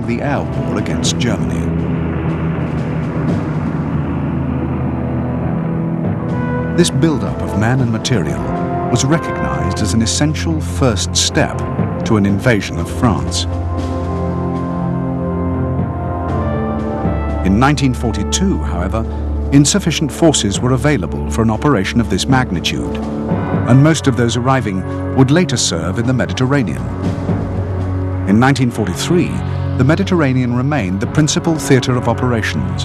the air war against Germany. This build-up of men and material was recognized as an essential first step to an invasion of France. In 1942, however, insufficient forces were available for an operation of this magnitude, and most of those arriving would later serve in the Mediterranean. In 1943, the Mediterranean remained the principal theatre of operations,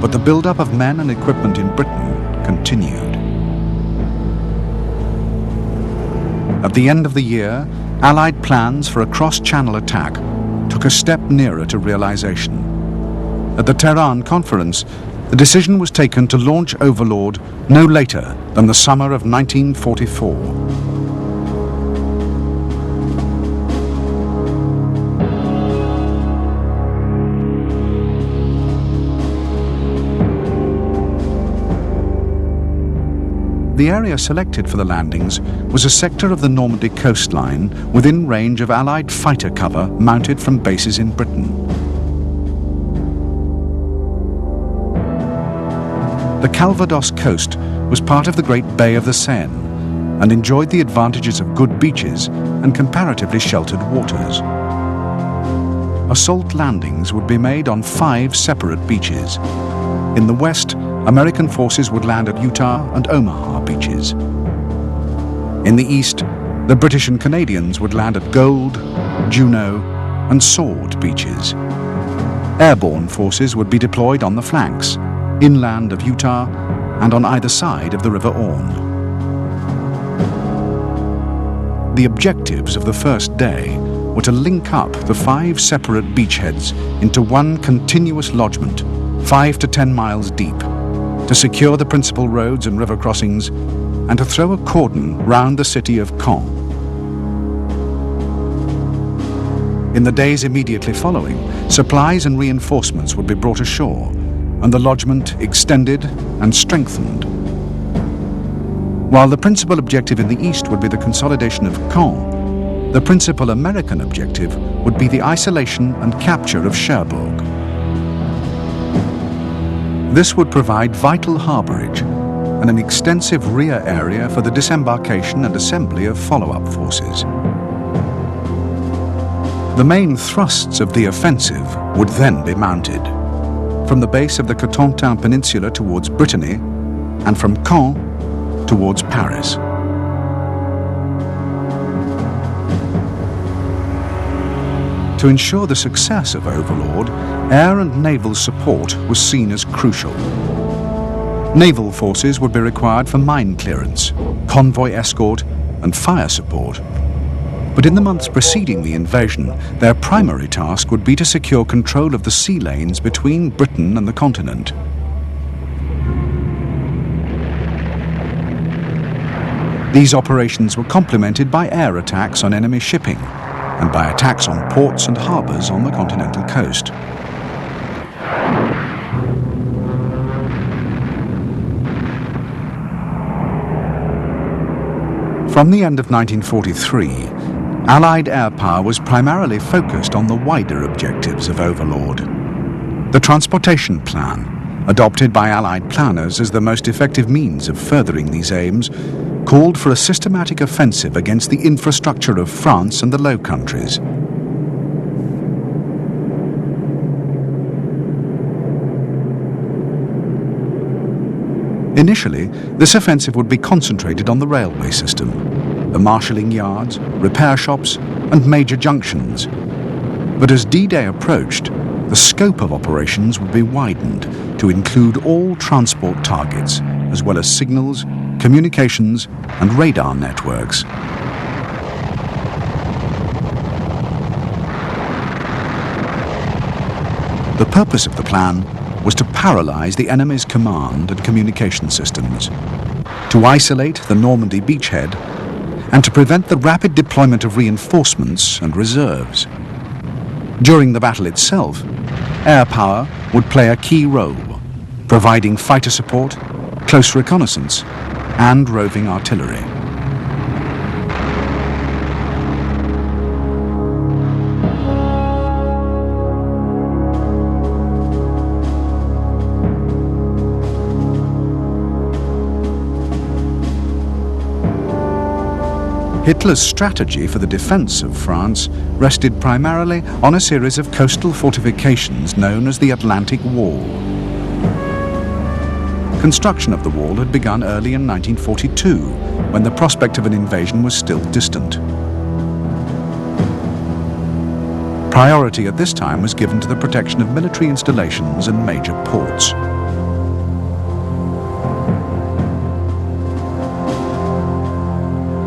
but the build-up of men and equipment in Britain continued. At the end of the year, Allied plans for a cross-channel attack took a step nearer to realization. At the Tehran conference, the decision was taken to launch Overlord no later than the summer of 1944. The area selected for the landings was a sector of the Normandy coastline within range of Allied fighter cover mounted from bases in Britain. The Calvados coast was part of the Great Bay of the Seine and enjoyed the advantages of good beaches and comparatively sheltered waters. Assault landings would be made on 5 separate beaches. In the west, American forces would land at Utah and Omaha beaches. In the east, the British and Canadians would land at Gold, Juno, and Sword beaches. Airborne forces would be deployed on the flanks, inland of Utah, and on either side of the River Orne. The objectives of the first day were to link up the 5 separate beachheads into one continuous lodgement, 5 to 10 miles deep, to secure the principal roads and river crossings, and to throw a cordon round the city of Caen. In the days immediately following, supplies and reinforcements would be brought ashore, and the lodgement extended and strengthened. While the principal objective in the east would be the consolidation of Caen, the principal American objective would be the isolation and capture of Cherbourg. This would provide vital harbourage and an extensive rear area for the disembarkation and assembly of follow-up forces. The main thrusts of the offensive would then be mounted from the base of the Cotentin Peninsula towards Brittany and from Caen towards Paris. To ensure the success of Overlord, air and naval support was seen as crucial. Naval forces would be required for mine clearance, convoy escort, and fire support. But in the months preceding the invasion, their primary task would be to secure control of the sea lanes between Britain and the continent. These operations were complemented by air attacks on enemy shipping and by attacks on ports and harbours on the continental coast. From the end of 1943, Allied air power was primarily focused on the wider objectives of Overlord. The transportation plan, adopted by Allied planners as the most effective means of furthering these aims, called for a systematic offensive against the infrastructure of France and the Low Countries. Initially, this offensive would be concentrated on the railway system, the marshalling yards, repair shops, and major junctions. But as D-Day approached, the scope of operations would be widened to include all transport targets, as well as signals, communications, and radar networks. The purpose of the plan was to paralyze the enemy's command and communication systems, to isolate the Normandy beachhead, and to prevent the rapid deployment of reinforcements and reserves. During the battle itself, air power would play a key role, providing fighter support, close reconnaissance, and roving artillery. Hitler's strategy for the defence of France rested primarily on a series of coastal fortifications known as the Atlantic Wall. Construction of the wall had begun early in 1942, when the prospect of an invasion was still distant. Priority at this time was given to the protection of military installations and major ports.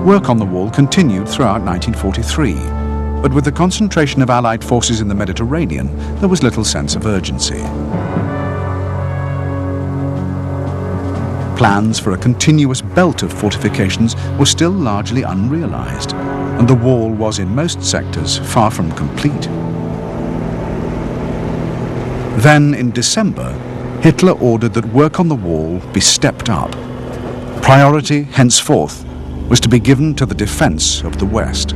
Work on the wall continued throughout 1943, but with the concentration of Allied forces in the Mediterranean, there was little sense of urgency. Plans for a continuous belt of fortifications were still largely unrealized, and the wall was in most sectors far from complete. Then, in December, Hitler ordered that work on the wall be stepped up. Priority, henceforth, was to be given to the defense of the West.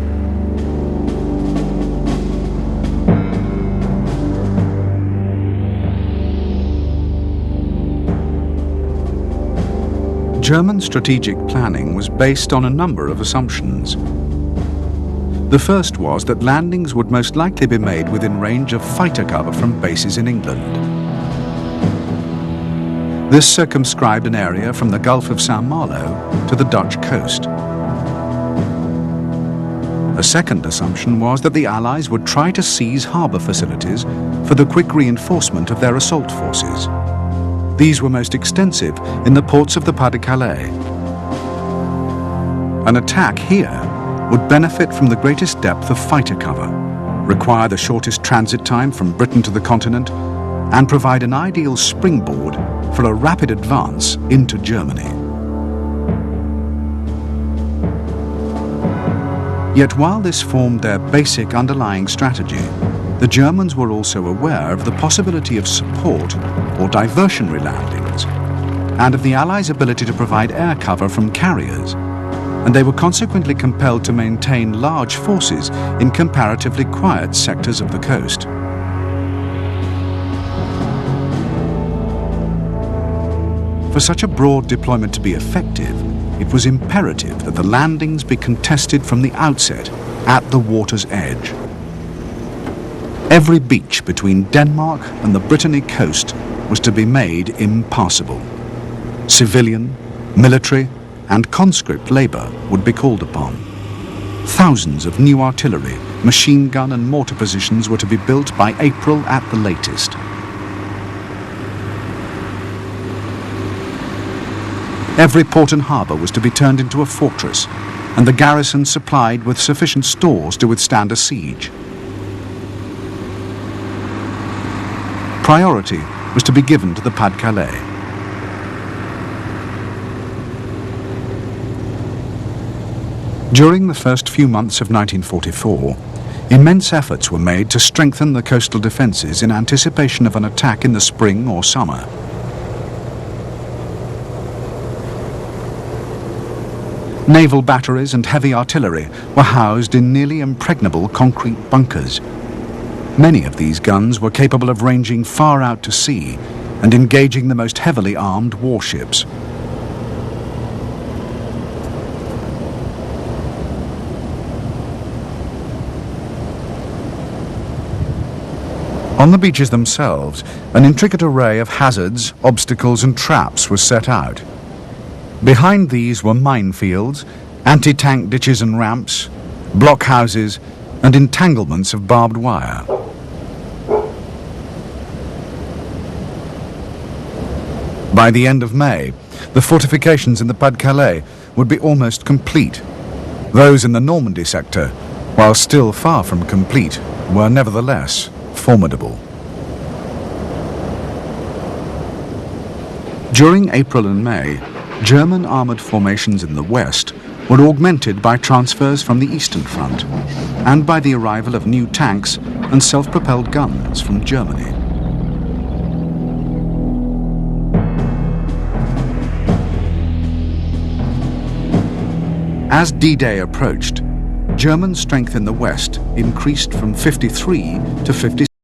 German strategic planning was based on a number of assumptions. The first was that landings would most likely be made within range of fighter cover from bases in England. This circumscribed an area from the Gulf of St. Malo to the Dutch coast. A second assumption was that the Allies would try to seize harbour facilities for the quick reinforcement of their assault forces. These were most extensive in the ports of the Pas de Calais. An attack here would benefit from the greatest depth of fighter cover, require the shortest transit time from Britain to the continent, and provide an ideal springboard for a rapid advance into Germany. Yet while this formed their basic underlying strategy, the Germans were also aware of the possibility of support or diversionary landings, and of the Allies' ability to provide air cover from carriers, and they were consequently compelled to maintain large forces in comparatively quiet sectors of the coast. For such a broad deployment to be effective, it was imperative that the landings be contested from the outset at the water's edge. Every beach between Denmark and the Brittany coast was to be made impassable. Civilian, military, and conscript labour would be called upon. Thousands of new artillery, machine gun and mortar positions were to be built by April at the latest. Every port and harbour was to be turned into a fortress, and the garrison supplied with sufficient stores to withstand a siege. Priority was to be given to the Pas de Calais. During the first few months of 1944, immense efforts were made to strengthen the coastal defences in anticipation of an attack in the spring or summer. Naval batteries and heavy artillery were housed in nearly impregnable concrete bunkers. Many of these guns were capable of ranging far out to sea and engaging the most heavily armed warships. On the beaches themselves, an intricate array of hazards, obstacles and traps was set out. Behind these were minefields, anti-tank ditches and ramps, blockhouses, and entanglements of barbed wire. By the end of May, the fortifications in the Pas de Calais would be almost complete. Those in the Normandy sector, while still far from complete, were nevertheless formidable. During April and May, German armoured formations in the west were augmented by transfers from the Eastern Front and by the arrival of new tanks and self-propelled guns from Germany. As D-Day approached, German strength in the west increased from 53 to 56.